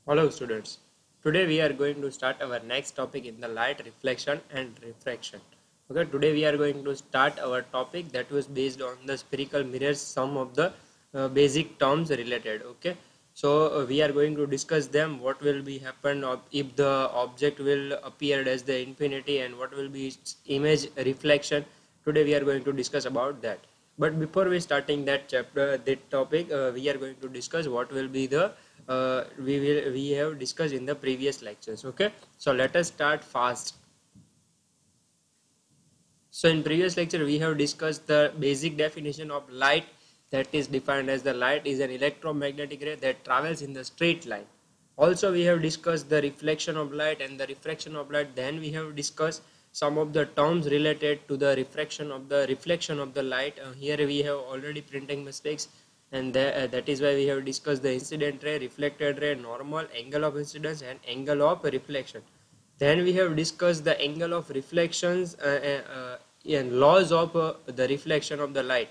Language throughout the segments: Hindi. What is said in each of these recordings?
Hello students. Today we are going to start our next topic in the light reflection and refraction. Okay, today we are going to start our topic that was based on the spherical mirrors, some of the basic terms related. Okay, so we are going to discuss them. What will be happen if the object will appear as the infinity, and what will be its image reflection. Today we are going to discuss about that. But before we starting that chapter, that topic, we are going to discuss what will be the we have discussed in the previous lectures. Okay, so let us start fast. So in previous lecture we have discussed the basic definition of light, that is defined as the light is an electromagnetic ray that travels in the straight line. Also we have discussed the reflection of light and the refraction of light. Then we have discussed some of the terms related to the reflection of the light. Here we have already printing mistakes, and that is why we have discussed the incident ray, reflected ray, normal, angle of incidence and angle of reflection. Then we have discussed the angle of reflections and laws of the reflection of the light.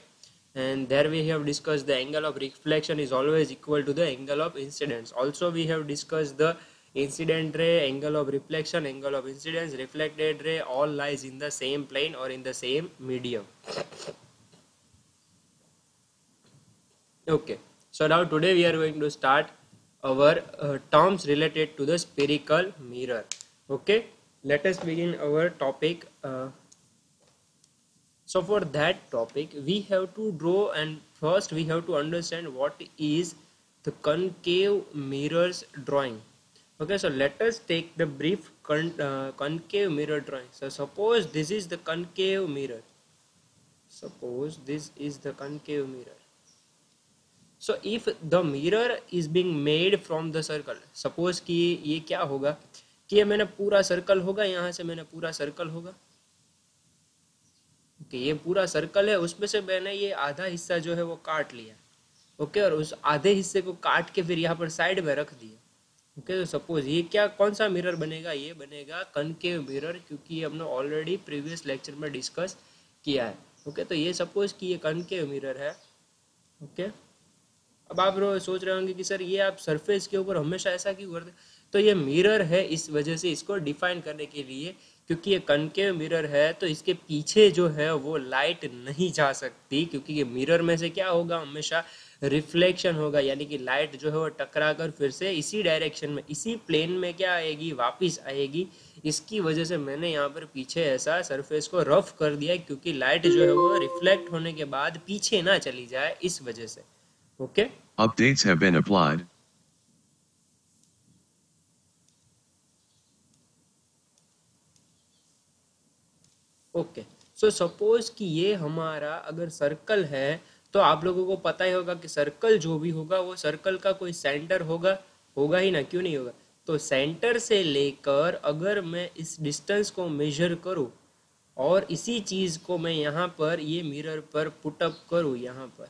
And there we have discussed the angle of reflection is always equal to the angle of incidence. Also we have discussed the incident ray, angle of reflection, angle of incidence, reflected ray, all lies in the same plane or in the same medium. Okay, so now today we are going to start our terms related to the spherical mirror. Okay, let us begin our topic. So for that topic we have to draw, and first we have to understand what is the concave mirrors drawing. Okay, so let us take the brief concave mirror drawing. So suppose this is the concave mirror. Suppose this is the concave mirror. So if the mirror is being made from the circle, suppose कि ये क्या होगा कि ये मैंने पूरा सर्कल होगा, यहाँ से मैंने पूरा सर्कल होगा कि ये पूरा सर्कल है, उसमें से मैंने ये आधा हिस्सा जो है वो काट लिया. ओके, और उस आधे हिस्से को काट के फिर यहाँ पर साइड में रख दिया. ओके, तो सपोज ये क्या कौन सा मिरर बनेगा, ये बनेगा कनकेव मिरर, क्योंकि हमने ऑलरेडी प्रीवियस लेक्चर में डिस्कस किया है. ओके, तो ये सपोज कि ये कनकेव मिरर है. ओके, अब आप सोच रहे होंगे कि सर ये आप सरफेस के ऊपर हमेशा ऐसा क्यों करते. तो ये मिरर है, इस वजह से इसको डिफाइन करने के लिए, क्योंकि ये कनकेव मिरर है तो इसके पीछे जो है वो लाइट नहीं जा सकती, क्योंकि ये मिरर में से क्या होगा, हमेशा रिफ्लेक्शन होगा, यानी कि लाइट जो है वो टकरा कर फिर से इसी डायरेक्शन में, इसी प्लेन में क्या आएगी, वापस आएगी. इसकी वजह से मैंने यहाँ पर पीछे ऐसा सरफेस को रफ कर दिया, क्योंकि लाइट जो है वो रिफ्लेक्ट होने के बाद पीछे ना चली जाए, इस वजह से. Okay. Updates have been applied. Okay. So suppose कि ये हमारा अगर सर्कल है, तो आप लोगों को पता ही होगा कि सर्कल जो भी होगा वो सर्कल का कोई सेंटर होगा, होगा ही ना, क्यों नहीं होगा. तो सेंटर से लेकर अगर मैं इस डिस्टेंस को मेजर करूँ और इसी चीज़ को मैं यहाँ पर ये मिरर पर पुटअप करूँ यहाँ पर,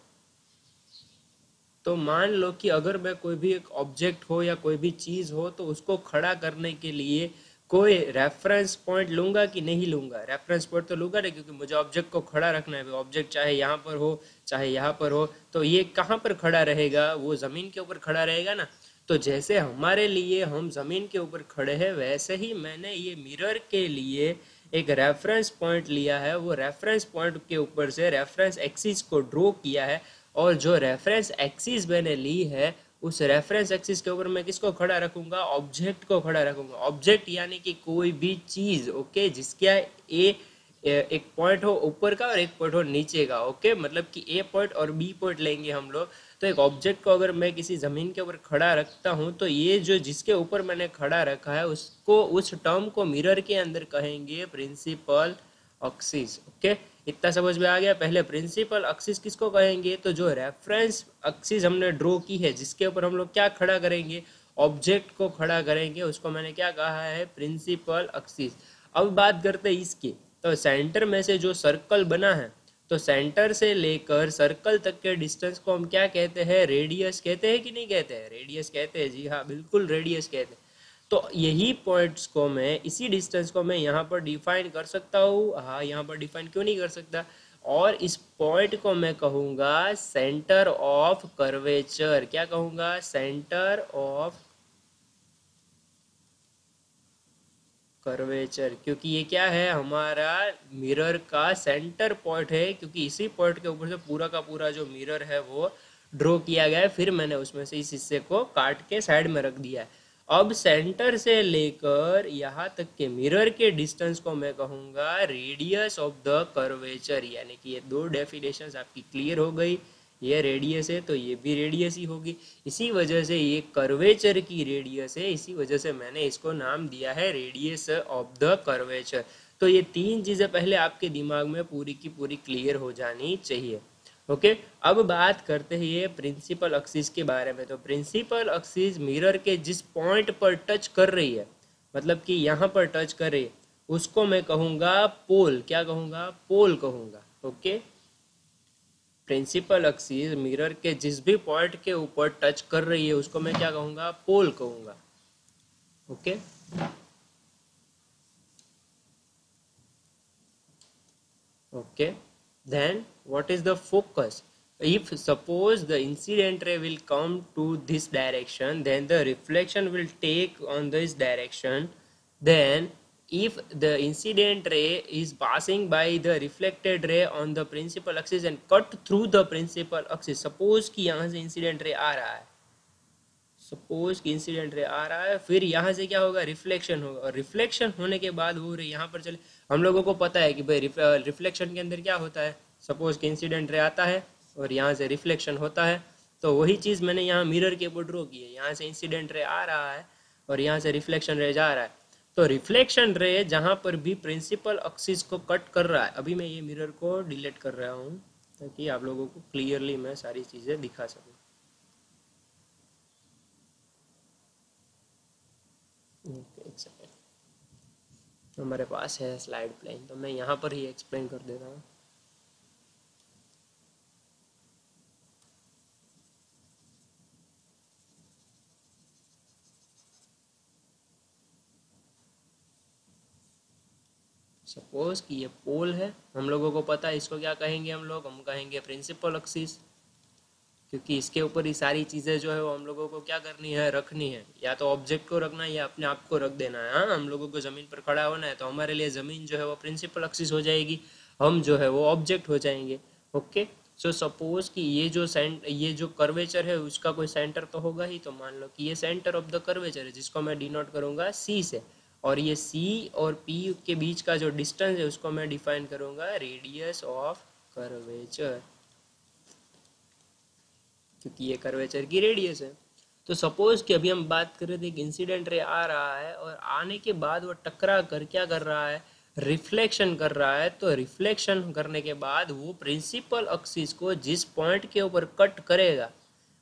तो मान लो कि अगर मैं कोई भी एक ऑब्जेक्ट हो या कोई भी चीज़ हो, तो उसको खड़ा करने के लिए कोई रेफरेंस पॉइंट लूंगा कि नहीं लूंगा. रेफरेंस पॉइंट तो लूंगा नहीं, क्योंकि मुझे ऑब्जेक्ट को खड़ा रखना है. ऑब्जेक्ट चाहे यहाँ पर हो चाहे यहाँ पर हो, तो ये कहाँ पर खड़ा रहेगा, वो ज़मीन के ऊपर खड़ा रहेगा ना. तो जैसे हमारे लिए हम ज़मीन के ऊपर खड़े हैं, वैसे ही मैंने ये मिरर के लिए एक रेफरेंस पॉइंट लिया है. वो रेफरेंस पॉइंट के ऊपर से रेफरेंस एक्सिस को ड्रॉ किया है, और जो रेफरेंस एक्सिस मैंने ली है, उस रेफरेंस एक्सिस के ऊपर मैं किसको खड़ा रखूंगा, ऑब्जेक्ट को खड़ा रखूंगा. ऑब्जेक्ट यानी कि कोई भी चीज, ओके, जिसका एक पॉइंट हो ऊपर का और एक पॉइंट हो नीचे का. ओके, मतलब कि ए पॉइंट और बी पॉइंट लेंगे हम लोग. तो एक ऑब्जेक्ट को अगर मैं किसी जमीन के ऊपर खड़ा रखता हूं, तो ये जो जिसके ऊपर मैंने खड़ा रखा है, उसको, उस टर्म को मिरर के अंदर कहेंगे प्रिंसिपल एक्सिस. ओके, इतना समझ में आ गया. पहले प्रिंसिपल एक्सिस किसको कहेंगे, तो जो रेफरेंस एक्सिस हमने ड्रॉ की है, जिसके ऊपर हम लोग क्या खड़ा करेंगे, ऑब्जेक्ट को खड़ा करेंगे, उसको मैंने क्या कहा है, प्रिंसिपल एक्सिस. अब बात करते हैं इसकी. तो सेंटर में से जो सर्कल बना है, तो सेंटर से लेकर सर्कल तक के डिस्टेंस को हम क्या कहते हैं, रेडियस कहते हैं कि नहीं कहते हैं, रेडियस कहते हैं. जी हाँ, बिल्कुल रेडियस कहते हैं. तो यही पॉइंट्स को मैं, इसी डिस्टेंस को मैं यहाँ पर डिफाइन कर सकता हूँ. हाँ, यहाँ पर डिफाइन क्यों नहीं कर सकता. और इस पॉइंट को मैं कहूँगा सेंटर ऑफ कर्वेचर. क्या कहूँगा, सेंटर ऑफ कर्वेचर, क्योंकि ये क्या है, हमारा मिरर का सेंटर पॉइंट है, क्योंकि इसी पॉइंट के ऊपर से पूरा का पूरा जो मिरर है वो ड्रॉ किया गया है, फिर मैंने उसमें से इस हिस्से को काट के साइड में रख दिया है। अब सेंटर से लेकर यहाँ तक के मिरर के डिस्टेंस को मैं कहूँगा रेडियस ऑफ द कर्वेचर, यानी कि ये दो डेफिनेशंस आपकी क्लियर हो गई। ये रेडियस है तो ये भी रेडियस ही होगी, इसी वजह से ये कर्वेचर की रेडियस है, इसी वजह से मैंने इसको नाम दिया है रेडियस ऑफ द कर्वेचर। तो ये तीन चीज़ें पहले आपके दिमाग में पूरी की पूरी क्लियर हो जानी चाहिए। ओके, अब बात करते हैं ये प्रिंसिपल एक्सिस के बारे में। तो प्रिंसिपल एक्सिस मिरर के जिस पॉइंट पर टच कर रही है, मतलब कि यहाँ पर टच कर रही है, उसको मैं कहूँगा पोल। क्या कहूँगा? पोल कहूँगा। ओके, प्रिंसिपल एक्सिस मिरर के जिस भी पॉइंट के ऊपर टच कर रही है उसको मैं क्या कहूँगा? पोल कहूँगा। Okay, okay, then what is the focus? If suppose the incident ray will come to this direction, then the reflection will take on this direction. Then if the incident ray is passing by the reflected ray on the principal axis and cut through the principal axis, suppose कि यहाँ से incident ray आ रहा है, सपोज कि इंसिडेंट रे आ रहा है, फिर यहाँ से क्या होगा? रिफ्लेक्शन होगा, और रिफ्लेक्शन होने के बाद वो रे यहाँ पर चले। हम लोगों को पता है कि भाई रिफ्लेक्शन के अंदर क्या होता है, सपोज कि इंसिडेंट रे आता है और यहाँ से रिफ्लेक्शन होता है, तो वही चीज़ मैंने यहाँ मिरर के ऊपर ड्रॉ की है। यहाँ से इंसिडेंट रे आ रहा है और यहाँ से रिफ्लेक्शन रे जा रहा है, तो रिफ्लेक्शन रे जहाँ पर भी प्रिंसिपल एक्सिस को कट कर रहा है, अभी मैं ये मिरर को डिलीट कर रहा हूँ ताकि आप लोगों को क्लियरली मैं सारी चीज़ें दिखा सकूँ। एक सेकेंड, हमारे पास है स्लाइड प्लेन, तो मैं यहाँ पर ही एक्सप्लेन कर देता हूँ। सपोज कि ये पोल है, हम लोगों को पता है इसको क्या कहेंगे, हम कहेंगे प्रिंसिपल एक्सिस, क्योंकि इसके ऊपर ही सारी चीज़ें जो है वो हम लोगों को क्या करनी है? रखनी है। या तो ऑब्जेक्ट को रखना है या अपने आप को रख देना है। हाँ, हम लोगों को ज़मीन पर खड़ा होना है तो हमारे लिए ज़मीन जो है वो प्रिंसिपल एक्सिस हो जाएगी, हम जो है वो ऑब्जेक्ट हो जाएंगे। ओके, सो सपोज कि ये जो कर्वेचर है उसका कोई सेंटर तो होगा ही, तो मान लो कि ये सेंटर ऑफ द कर्वेचर है, जिसको मैं डिनोट करूँगा सी से, और ये सी और पी के बीच का जो डिस्टेंस है उसको मैं डिफाइन करूँगा रेडियस ऑफ कर्वेचर, क्योंकि ये कर्वेचर की रेडियस है। तो सपोज कि अभी हम बात कर रहे थे कि इंसिडेंट रे आ रहा है और आने के बाद वो टकरा कर क्या कर रहा है? रिफ्लेक्शन कर रहा है। तो रिफ्लेक्शन करने के बाद वो प्रिंसिपल एक्सिस को जिस पॉइंट के ऊपर कट करेगा,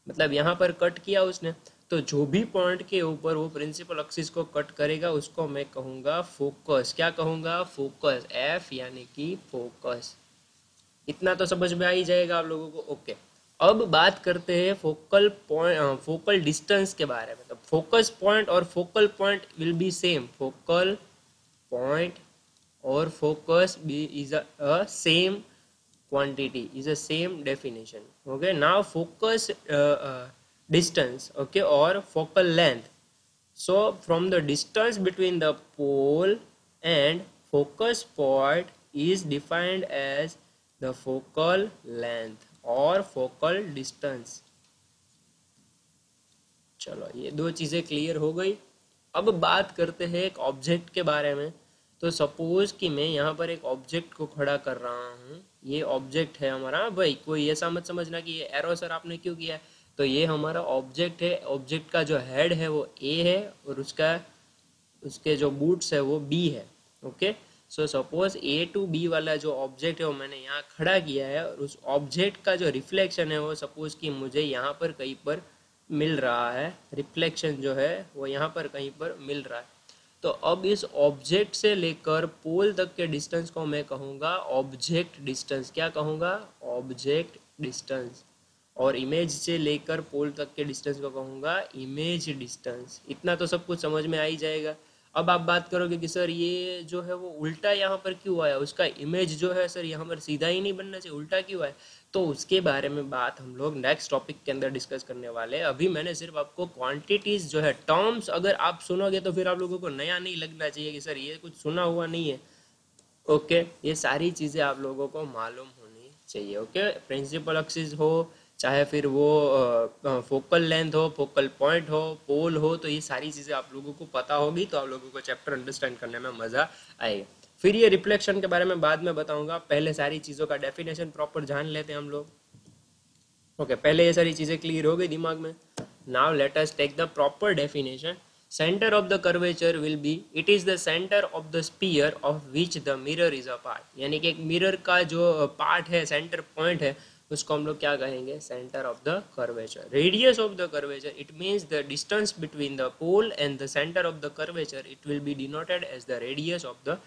मतलब यहाँ पर कट किया उसने, तो जो भी पॉइंट के ऊपर वो प्रिंसिपल एक्सिस को कट करेगा उसको मैं कहूँगा फोकस। क्या कहूँगा? फोकस, एफ यानी कि फोकस। इतना तो समझ में आ ही जाएगा आप लोगों को। ओके, अब बात करते हैं फोकल पॉइंट, फोकल डिस्टेंस के बारे में। तो फोकस पॉइंट और focal point will be same, focal point और focus be is a same quantity, is a same definition. Okay, now focus distance, okay, or focal length. So from the distance between the pole and focus point is defined as the focal length or focal distance. चलो, ये दो चीज़ें क्लियर हो गई। अब बात करते हैं एक ऑब्जेक्ट के बारे में। तो सपोज कि मैं यहाँ पर एक ऑब्जेक्ट को खड़ा कर रहा हूँ, ये ऑब्जेक्ट है हमारा। भाई कोई ऐसा मत समझना कि ये एरो सर आपने क्यों किया है, तो ये हमारा ऑब्जेक्ट है। ऑब्जेक्ट का जो हेड है वो ए है और उसके जो बूट्स है वो बी है। Okay, so suppose A to B वाला जो ऑब्जेक्ट है वो मैंने यहाँ खड़ा किया है, और उस ऑब्जेक्ट का जो रिफ्लेक्शन है वो सपोज कि मुझे यहाँ पर कहीं पर मिल रहा है, रिफ्लेक्शन जो है वो यहाँ पर कहीं पर मिल रहा है। तो अब इस ऑब्जेक्ट से लेकर पोल तक के डिस्टेंस को मैं कहूँगा ऑब्जेक्ट डिस्टेंस। क्या कहूँगा? Object distance. और इमेज से लेकर पोल तक के डिस्टेंस को कहूँगा इमेज डिस्टेंस। इतना तो सब कुछ समझ में आ ही जाएगा। अब आप बात करोगे कि सर ये जो है वो उल्टा यहाँ पर क्यों आया, उसका इमेज जो है सर यहाँ पर सीधा ही नहीं बनना चाहिए, उल्टा क्यों आया, तो उसके बारे में बात हम लोग नेक्स्ट टॉपिक के अंदर डिस्कस करने वाले हैं। अभी मैंने सिर्फ आपको क्वांटिटीज जो है टर्म्स अगर आप सुनोगे तो फिर आप लोगों को नया नहीं लगना चाहिए कि सर ये कुछ सुना हुआ नहीं है। ओके, ये सारी चीज़ें आप लोगों को मालूम होनी चाहिए। ओके, प्रिंसिपल एक्सिस हो चाहे फिर वो फोकल लेंथ हो, फोकल पॉइंट हो, पोल हो, तो ये सारी चीज़ें आप लोगों को पता होगी तो आप लोगों को चैप्टर अंडरस्टैंड करने में मज़ा आएगा। फिर ये रिफ्लेक्शन के बारे में बाद में बताऊंगा, पहले सारी चीज़ों का डेफिनेशन प्रॉपर जान लेते हैं हम लोग। ओके, पहले ये सारी चीज़ें क्लियर हो गई दिमाग में। Now let us take the proper definition. Center of the curvature will be, it is the center of the sphere of which the mirror is a part। यानी कि एक मिरर का जो पार्ट है, सेंटर पॉइंट है, उसको हम लोग क्या कहेंगे, centre of the curvature. Radius of the curvature, it means the distance between the pole and the centre of the curvature, it will be denoted as the radius of the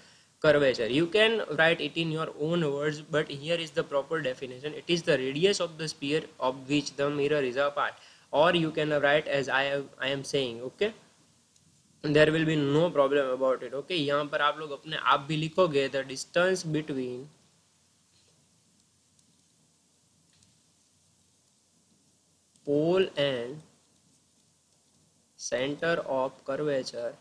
curvature। You can write it in your own words, but here is the proper definition. It is the radius of the sphere of which the mirror is a part, or you can write as I am saying। okay, there will be no problem about it। okay, यहाँ पर आप लोग अपने आप भी लिखोगे the distance between pole and center of curvature,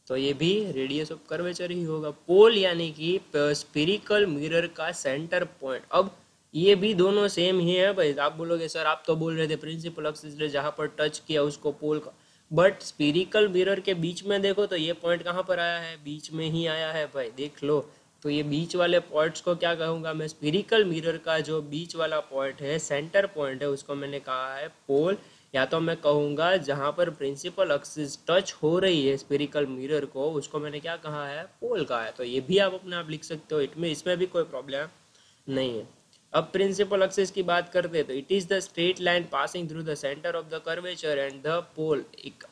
तो ये भी रेडियस ऑफ कर्वेचर ही होगा। पोल यानी कि स्फेरिकल मिरर का सेंटर पॉइंट। अब ये भी दोनों सेम ही है भाई। आप बोलोगे सर आप तो बोल रहे थे प्रिंसिपल एक्सिस ने जहाँ पर टच किया उसको पोल का, बट स्फेरिकल मिरर के बीच में देखो तो ये पॉइंट कहाँ पर आया है, बीच में ही आया है भाई, देख लो। तो ये बीच वाले पॉइंट्स को क्या कहूँगा मैं, स्फेरिकल मिरर का जो बीच वाला पॉइंट है, सेंटर पॉइंट है, उसको मैंने कहा है पोल। या तो मैं कहूँगा जहाँ पर प्रिंसिपल एक्सिस टच हो रही है स्फेरिकल मिरर को, उसको मैंने क्या कहा है, पोल कहा है। तो ये भी आप अपने आप लिख सकते हो, इसमें भी कोई प्रॉब्लम नहीं है। अब प्रिंसिपल एक्सिस की बात करते हैं तो it is the straight line passing through the centre of the curvature and the pole.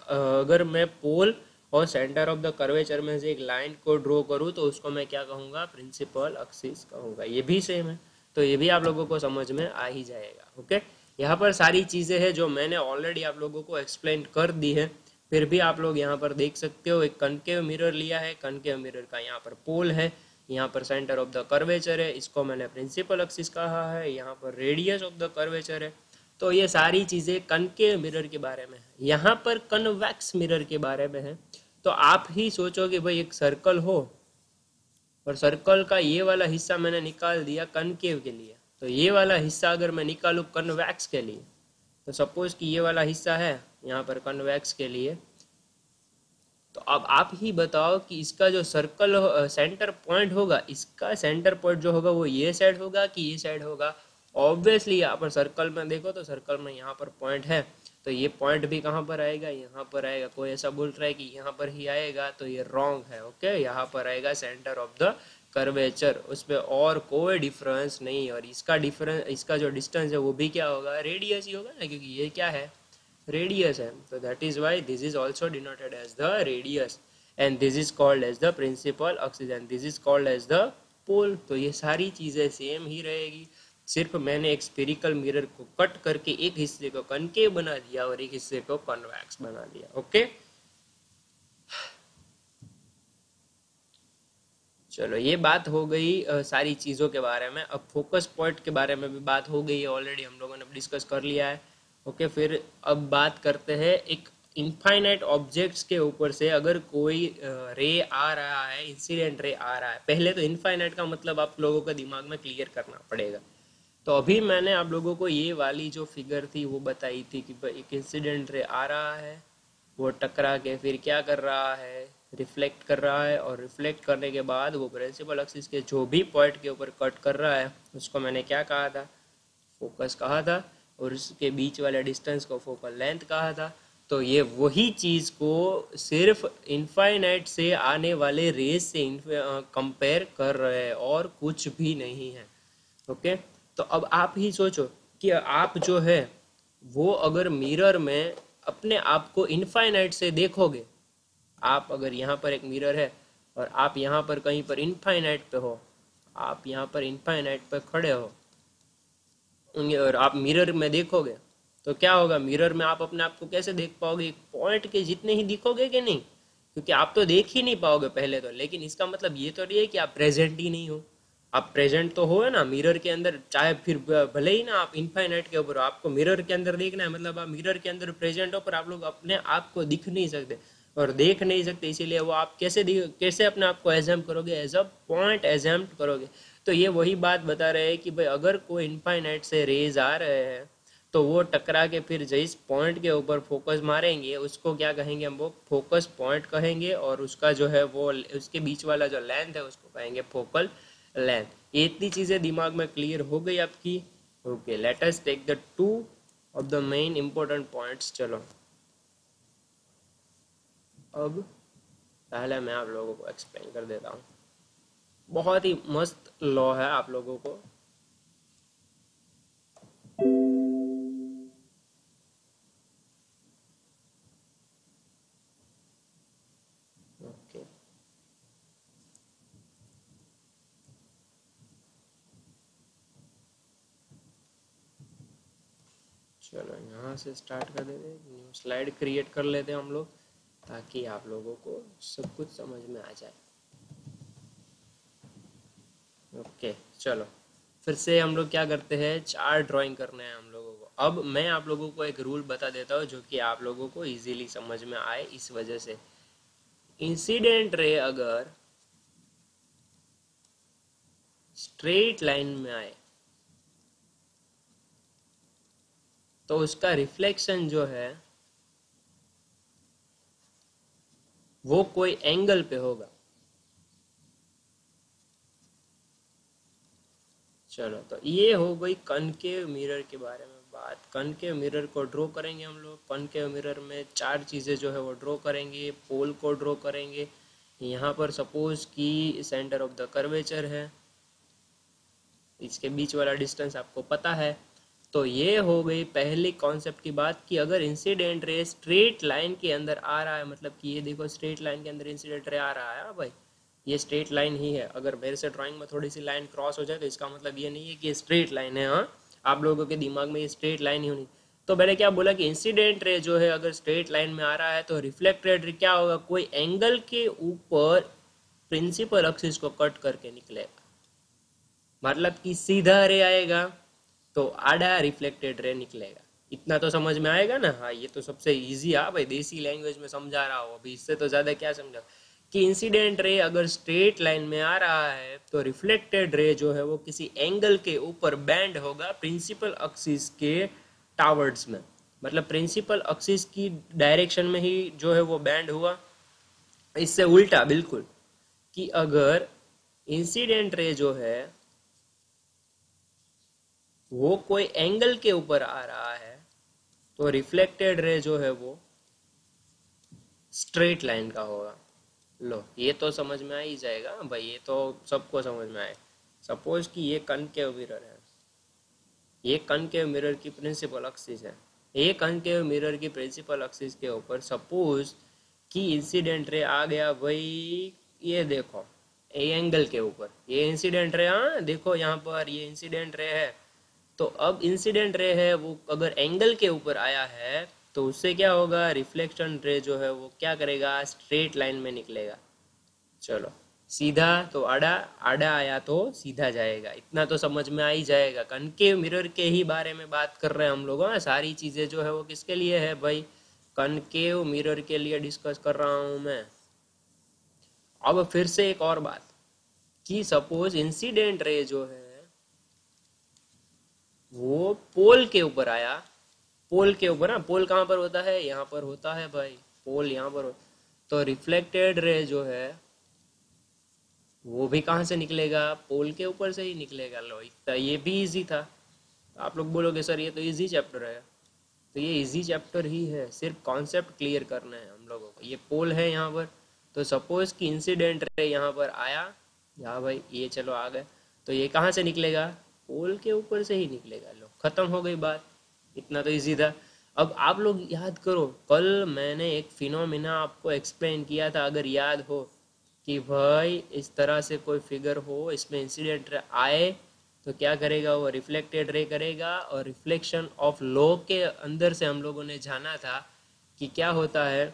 अगर मैं पोल और सेंटर ऑफ द कर्वेचर में से एक लाइन को ड्रॉ करूँ तो उसको मैं क्या कहूँगा, प्रिंसिपल एक्सिस कहूँगा। ये भी सेम है, तो ये भी आप लोगों को समझ में आ ही जाएगा। ओके, यहाँ पर सारी चीज़ें हैं जो मैंने ऑलरेडी आप लोगों को एक्सप्लेन कर दी है, फिर भी आप लोग यहाँ पर देख सकते हो। एक कनकेव मिरर लिया है, कनकेव मिरर का यहाँ पर पोल है, यहाँ पर सेंटर ऑफ द कर्वेचर है, इसको मैंने प्रिंसिपल एक्सिस कहा है, यहाँ पर रेडियस ऑफ द कर्वेचर है। तो ये सारी चीज़ें कनकेव मिरर के बारे में है। यहाँ पर कन्वेक्स मिरर के बारे में है। तो आप ही सोचो कि भाई एक सर्कल हो और सर्कल का ये वाला हिस्सा मैंने निकाल दिया कनकेव के लिए, तो ये वाला हिस्सा अगर मैं निकालूँ कन्वेक्स के लिए, तो सपोज कि ये वाला हिस्सा है यहाँ पर कन्वेक्स के लिए, तो अब आप ही बताओ कि इसका जो सर्कल सेंटर पॉइंट होगा, इसका सेंटर पॉइंट जो होगा वो ये साइड होगा कि ये साइड होगा। ऑब्वियसली यहाँ पर सर्कल में देखो तो सर्कल में यहाँ पर पॉइंट है, तो ये पॉइंट भी कहाँ पर आएगा, यहाँ पर आएगा। कोई ऐसा बोल रहा है कि यहाँ पर ही आएगा तो ये रॉन्ग है। ओके, यहाँ पर आएगा सेंटर ऑफ द कर्वेचर, उसमें और कोई डिफरेंस नहीं। और इसका डिफरेंस, इसका जो डिस्टेंस है वो भी क्या होगा, रेडियस ही होगा ना, क्योंकि ये क्या है, रेडियस है। तो that is why this is also denoted as the radius and this is called as the principal axis and this is called as the pole. तो ये सारी चीज़ें सेम ही रहेगी, सिर्फ मैंने एक स्फेरिकल मिरर को कट करके एक हिस्से को कनकेव बना दिया और एक हिस्से को कन्वेक्स बना दिया। ओके, चलो ये बात हो गई सारी चीज़ों के बारे में। अब फोकस पॉइंट के बारे में भी बात हो गई है, ऑलरेडी हम लोगों ने डिस्कस कर लिया है। ओके, फिर अब बात करते हैं एक इनफाइनाइट ऑब्जेक्ट्स के ऊपर से अगर कोई रे आ रहा है, इंसिडेंट रे आ रहा है। पहले तो इनफाइनाइट का मतलब आप लोगों को दिमाग में क्लियर करना पड़ेगा। तो अभी मैंने आप लोगों को ये वाली जो फिगर थी वो बताई थी कि एक इंसिडेंट रे आ रहा है, वो टकरा के फिर क्या कर रहा है, रिफ्लेक्ट कर रहा है, और रिफ्लेक्ट करने के बाद वो प्रिंसिपल एक्सिस के जो भी पॉइंट के ऊपर कट कर रहा है उसको मैंने क्या कहा था, फोकस कहा था, और उसके बीच वाले डिस्टेंस को फोकल लेंथ कहा था। तो ये वही चीज़ को सिर्फ इनफाइनाइट से आने वाले रेस से कंपेयर कर रहे हैं और कुछ भी नहीं है। ओके, तो अब आप ही सोचो कि आप जो है वो अगर मिरर में अपने आप को इनफाइनाइट से देखोगे, आप अगर यहाँ पर एक मिरर है और आप यहाँ पर कहीं पर इनफाइनाइट पे हो, आप यहाँ पर इनफाइनाइट पे खड़े हो और आप मिरर में देखोगे तो क्या होगा, मिरर में आप अपने आप को कैसे देख पाओगे, एक पॉइंट के जितने ही दिखोगे कि नहीं, क्योंकि आप तो देख ही नहीं पाओगे पहले तो। लेकिन इसका मतलब ये तो नहीं है कि आप प्रेजेंट ही नहीं हो, आप प्रेजेंट तो हो है ना मिरर के अंदर, चाहे फिर भले ही ना आप इनफाइनाइट के ऊपर हो, आपको मिरर के अंदर देखना है, मतलब आप मिरर के अंदर प्रेजेंट हो, पर आप लोग अपने आप को दिख नहीं सकते और देख नहीं सकते, इसीलिए वो आप कैसे अपने आप को एजम करोगे, एज अ पॉइंट एजम करोगे। तो ये वही बात बता रहे हैं कि भाई अगर कोई इनफाइनाइट से रेज आ रहे हैं तो वो टकरा के फिर जिस पॉइंट के ऊपर फोकस मारेंगे उसको क्या कहेंगे हम, वो फोकस पॉइंट कहेंगे, और उसका जो है वो उसके बीच वाला जो लेंथ है उसको कहेंगे फोकल लेंथ। ये इतनी चीज़ें दिमाग में क्लियर हो गई आपकी। Okay, let us take the two of the main important points. चलो अब पहले मैं आप लोगों को एक्सप्लेन कर देता हूँ। बहुत ही मस्त लॉ है आप लोगों को। ओके, चलो यहाँ से स्टार्ट कर देते हैं, न्यू स्लाइड क्रिएट कर लेते हैं हम लोग, ताकि आप लोगों को सब कुछ समझ में आ जाए। ओके चलो, फिर से हम लोग क्या करते हैं, चार ड्राइंग करना है हम लोगों को। अब मैं आप लोगों को एक रूल बता देता हूँ जो कि आप लोगों को इजीली समझ में आए। इस वजह से इंसिडेंट रे अगर स्ट्रेट लाइन में आए तो उसका रिफ्लेक्शन जो है वो कोई एंगल पे होगा। चलो, तो ये हो गई कनकेव मिरर के बारे में बात। कनकेव मिरर को ड्रॉ करेंगे हम लोग। कनकेव मिरर में चार चीज़ें जो है वो ड्रॉ करेंगे। पोल को ड्रॉ करेंगे, यहाँ पर सपोज कि सेंटर ऑफ द कर्वेचर है, इसके बीच वाला डिस्टेंस आपको पता है। तो ये हो गई पहली कॉन्सेप्ट की बात कि अगर इंसिडेंट रे स्ट्रेट लाइन के अंदर आ रहा है, मतलब कि ये देखो स्ट्रेट लाइन के अंदर इंसिडेंट रे आ रहा है। हाँ भाई, ये स्ट्रेट लाइन ही है। अगर मेरे से ड्राइंग में थोड़ी सी लाइन क्रॉस हो जाए तो इसका मतलब ये नहीं है कि ये स्ट्रेट लाइन है। हाँ, आप लोगों के दिमाग में ये स्ट्रेट लाइन ही होनी। तो मैंने क्या बोला कि इंसिडेंट रे जो है अगर स्ट्रेट लाइन में आ रहा है तो रिफ्लेक्टेड रे क्या होगा, कोई एंगल के ऊपर प्रिंसिपल एक्सिस को कट करके निकलेगा। मतलब कि सीधा रे आएगा तो आड़ा रिफ्लेक्टेड रे निकलेगा। इतना तो समझ में आएगा ना। हाँ, ये तो सबसे इजी है भाई, देसी लैंग्वेज में समझा रहा हूँ अभी, इससे तो ज्यादा क्या समझा। कि इंसिडेंट रे अगर स्ट्रेट लाइन में आ रहा है तो रिफ्लेक्टेड रे जो है वो किसी एंगल के ऊपर बैंड होगा प्रिंसिपल एक्सिस के टावर्ड्स में। मतलब प्रिंसिपल एक्सिस की डायरेक्शन में ही जो है वो बैंड हुआ। इससे उल्टा बिल्कुल, कि अगर इंसिडेंट रे जो है वो कोई एंगल के ऊपर आ रहा है तो रिफ्लेक्टेड रे जो है वो स्ट्रेट लाइन का होगा। लो, ये तो समझ में आ ही जाएगा भाई, ये तो सबको समझ में आए। सपोज कि ये कनकेव मिरर है, ये कनकेव मिरर की प्रिंसिपल एक्सिस है। ये कनकेव मिरर की प्रिंसिपल एक्सिस के ऊपर सपोज कि इंसिडेंट रे आ गया भाई, ये देखो ये एंगल के ऊपर ये इंसिडेंट रे। हाँ देखो यहाँ पर ये इंसिडेंट रे है। तो अब इंसिडेंट रे है वो अगर एंगल के ऊपर आया है तो उससे क्या होगा, रिफ्लेक्शन रे जो है वो क्या करेगा, स्ट्रेट लाइन में निकलेगा। चलो, सीधा तो आड़ा, आड़ा आया तो सीधा जाएगा। इतना तो समझ में आ ही जाएगा। कनकेव मिरर के ही बारे में बात कर रहे हैं हम लोग। हाँ, सारी चीजें जो है वो किसके लिए है भाई, कनकेव मिरर के लिए डिस्कस कर रहा हूं मैं। अब फिर से एक और बात कि सपोज इंसिडेंट रे जो है वो पोल के ऊपर आया। पोल के ऊपर ना, पोल कहाँ पर होता है, यहाँ पर होता है भाई, पोल यहाँ पर तो रिफ्लेक्टेड रे जो है वो भी कहाँ से निकलेगा, पोल के ऊपर से ही निकलेगा। लो, इतना ये भी इजी था। आप लोग बोलोगे सर ये तो इजी चैप्टर है, तो ये इजी चैप्टर ही है, सिर्फ कॉन्सेप्ट क्लियर करना है हम लोगों को। ये पोल है यहाँ पर, तो सपोज कि इंसिडेंट रे यहाँ पर आया, यहाँ भाई ये चलो आ गए, तो ये कहाँ से निकलेगा, पोल के ऊपर से ही निकलेगा। लो, खत्म हो गई बात। इतना तो इजी था। अब आप लोग याद करो, कल मैंने एक फिनोमिना आपको एक्सप्लेन किया था, अगर याद हो, कि भाई इस तरह से कोई फिगर हो, इसमें इंसिडेंट आए तो क्या करेगा वो, रिफ्लेक्टेड रे करेगा। और रिफ्लेक्शन ऑफ लॉ के अंदर से हम लोगों ने जाना था कि क्या होता है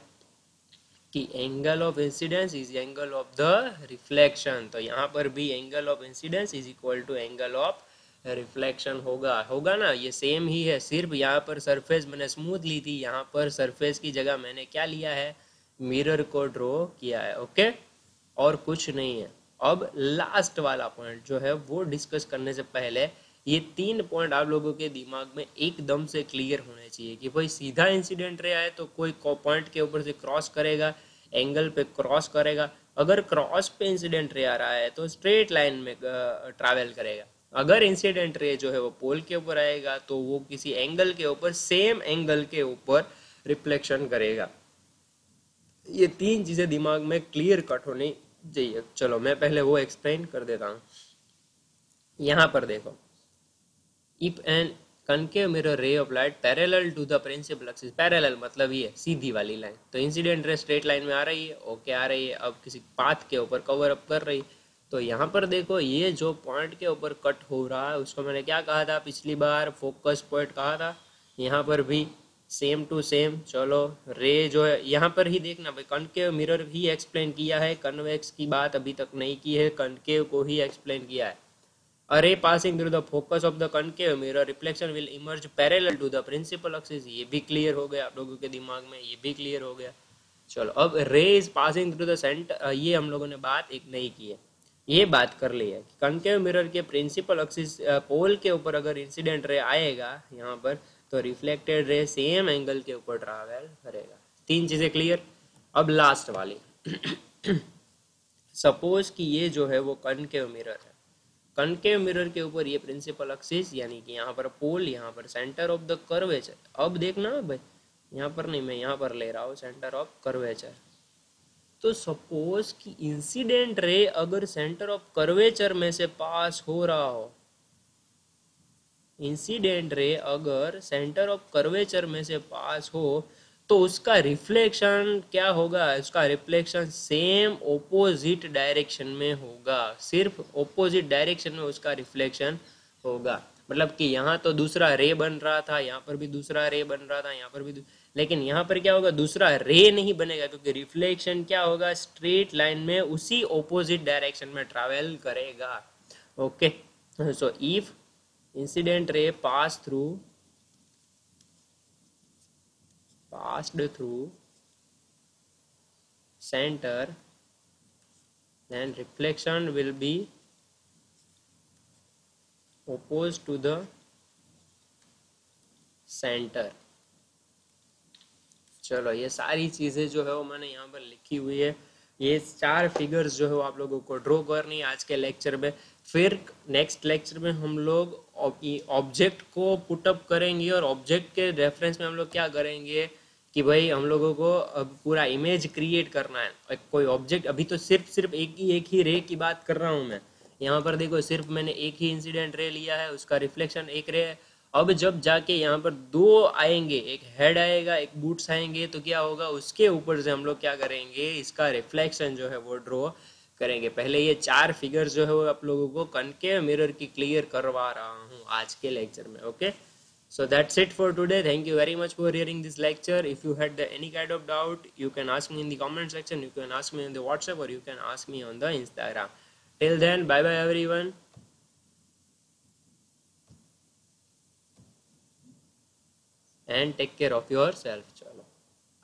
कि angle of incidence is angle of the reflection. तो यहाँ पर भी angle of incidence is equal to angle of reflection होगा, होगा ना, ये सेम ही है। सिर्फ यहाँ पर सरफेस मैंने स्मूथ ली थी, यहाँ पर सरफेस की जगह मैंने क्या लिया है, मिरर को ड्रॉ किया है। ओके, और कुछ नहीं है। अब लास्ट वाला पॉइंट जो है वो डिस्कस करने से पहले ये 3 पॉइंट आप लोगों के दिमाग में एकदम से क्लियर होने चाहिए कि भाई सीधा इंसिडेंट रे आए तो कोई पॉइंट के ऊपर से क्रॉस करेगा, एंगल पे क्रॉस करेगा। अगर क्रॉस पे इंसिडेंट रे आ रहा है तो स्ट्रेट लाइन में ट्रैवल करेगा। अगर इंसिडेंट रे जो है वो पोल के ऊपर आएगा तो वो किसी एंगल के ऊपर, सेम एंगल के ऊपर रिफ्लेक्शन करेगा। ये 3 चीजें दिमाग में क्लियर कट होनी चाहिए। चलो मैं पहले वो एक्सप्लेन कर देता हूँ। यहाँ पर देखो, if an concave mirror ray of light parallel to the principal axis, parallel मतलब ये सीधी वाली लाइन, तो इंसिडेंट रे स्ट्रेट लाइन में आ रही है, ओके आ रही है, अब किसी पाथ के ऊपर कवर अप कर रही। तो यहाँ पर देखो ये जो पॉइंट के ऊपर कट हो रहा है उसको मैंने क्या कहा था पिछली बार, फोकस पॉइंट कहा था। यहाँ पर भी सेम टू सेम। चलो रे जो है यहाँ पर ही देखना भाई, कनकेव मिरर ही एक्सप्लेन किया है, कन्वेक्स की बात अभी तक नहीं की है, कनकेव को ही एक्सप्लेन किया है। A ray passing through the focus of the concave mirror reflection will emerge parallel to the principal axis। ये भी क्लियर हो गया आप लोगों के दिमाग में, ये भी क्लियर हो गया। चलो अब रे is passing through the centre, ये हम लोगों ने बात एक नहीं की है, ये बात कर ली है। कनकेव मिरर के प्रिंसिपल एक्सिस पोल के ऊपर अगर इंसिडेंट रे आएगा यहाँ पर तो रिफ्लेक्टेड रे सेम एंगल के ऊपर ट्रैवल करेगा। 3 चीजें क्लियर। अब लास्ट वाली सपोज कि ये जो है वो कनकेव मिरर है, कनकेव मिरर के ऊपर ये प्रिंसिपल एक्सिस यानी कि यहाँ पर पोल, यहाँ पर सेंटर ऑफ द कर्वेचर। अब देखना भाई, यहाँ पर नहीं, मैं यहाँ पर ले रहा हूँ सेंटर ऑफ कर्वेचर। तो सपोज कि इंसिडेंट रे अगर सेंटर ऑफ कर्वेचर में से पास हो रहा हो, इंसिडेंट रे अगर सेंटर ऑफ कर्वेचर में से पास हो तो उसका रिफ्लेक्शन क्या होगा, उसका रिफ्लेक्शन सेम ओपोजिट डायरेक्शन में होगा, सिर्फ ओपोजिट डायरेक्शन में उसका रिफ्लेक्शन होगा। मतलब कि यहाँ तो दूसरा रे बन रहा था, यहाँ पर भी दूसरा रे बन रहा था, यहाँ पर भी लेकिन यहाँ पर क्या होगा, दूसरा रे नहीं बनेगा क्योंकि रिफ्लेक्शन क्या होगा, स्ट्रेट लाइन में उसी ओपोजिट डायरेक्शन में ट्रैवल करेगा। Okay, so if incident ray passed through center, then reflection will be opposed to the center। चलो ये सारी चीजें जो है वो मैंने यहाँ पर लिखी हुई है, ये 4 फिगर्स जो है वो आप लोगों को ड्रॉ करनी है आज के लेक्चर में। फिर नेक्स्ट लेक्चर में हम लोग ऑब्जेक्ट को पुटअप करेंगे और ऑब्जेक्ट के रेफरेंस में हम लोग क्या करेंगे कि भाई हम लोगों को अब पूरा इमेज क्रिएट करना है। कोई ऑब्जेक्ट, अभी तो सिर्फ एक ही रे की बात कर रहा हूँ मैं। यहाँ पर देखो सिर्फ मैंने एक ही इंसिडेंट रे लिया है, उसका रिफ्लेक्शन एक रे है। अब जब जाके यहाँ पर 2 आएंगे, एक हेड आएगा एक बूट्स आएंगे, तो क्या होगा, उसके ऊपर से हम लोग क्या करेंगे, इसका रिफ्लेक्शन जो है वो ड्रॉ करेंगे। पहले ये 4 फिगर्स जो है वो आप लोगों को कनकेव मिरर की क्लियर करवा रहा हूँ आज के लेक्चर में। Okay, so that's it for today. Thank you very much for hearing this lecture. If you had any kind of doubt, you can ask me in the comment section, you can ask me on the WhatsApp, or you can ask me on the Instagram. Till then, bye bye everyone and take care of yourself। चलो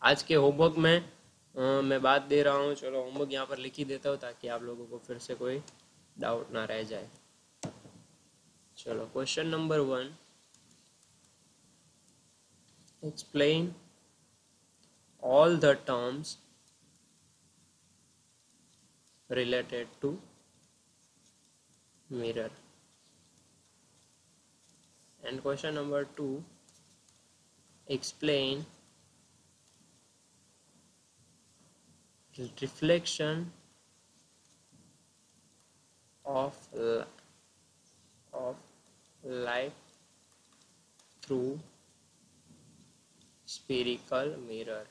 आज के होमवर्क में मैं बात दे रहा हूँ, चलो होमवर्क यहाँ पर लिख ही देता हूँ ताकि आप लोगों को फिर से कोई डाउट ना रह जाए। चलो question number 1, explain all the terms related to mirror। and question number 2, explain reflection of light through spherical mirror.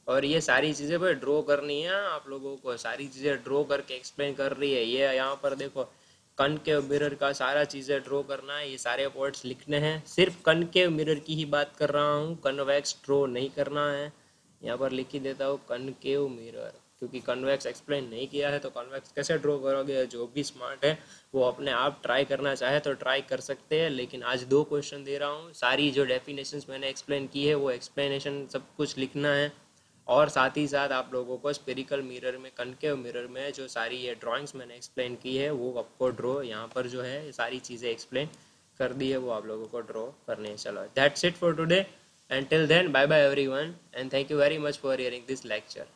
और ये सारी चीज़ें भाई ड्रॉ करनी है आप लोगों को, सारी चीज़ें ड्रॉ करके एक्सप्लेन कर रही है। ये यहाँ पर देखो कनकेव मिरर का सारा चीज़ें ड्रॉ करना है, ये सारे वर्ड्स लिखने हैं। सिर्फ कनकेव मिरर की ही बात कर रहा हूँ, कन्वेक्स ड्रॉ नहीं करना है। यहाँ पर लिख ही देता हूँ कनकेव मिरर, क्योंकि कन्वेक्स एक्सप्लेन नहीं किया है तो कन्वेक्स कैसे ड्रॉ करोगे। जो भी स्मार्ट है वो अपने आप ट्राई करना चाहे तो ट्राई कर सकते हैं, लेकिन आज 2 क्वेश्चन दे रहा हूँ। सारी जो डेफिनेशंस मैंने एक्सप्लेन की है वो एक्सप्लेनेशन सब कुछ लिखना है, और साथ ही साथ आप लोगों को स्पेरिकल मिरर में, कनकेव मिरर में जो सारी ये ड्राइंग्स मैंने एक्सप्लेन की है वो आपको ड्रॉ, यहाँ पर जो है ये सारी चीज़ें एक्सप्लेन कर दी है वो आप लोगों को ड्रॉ करनी है। चलो, that's it for today, and till then bye bye everyone, and thank you very much for hearing this lecture.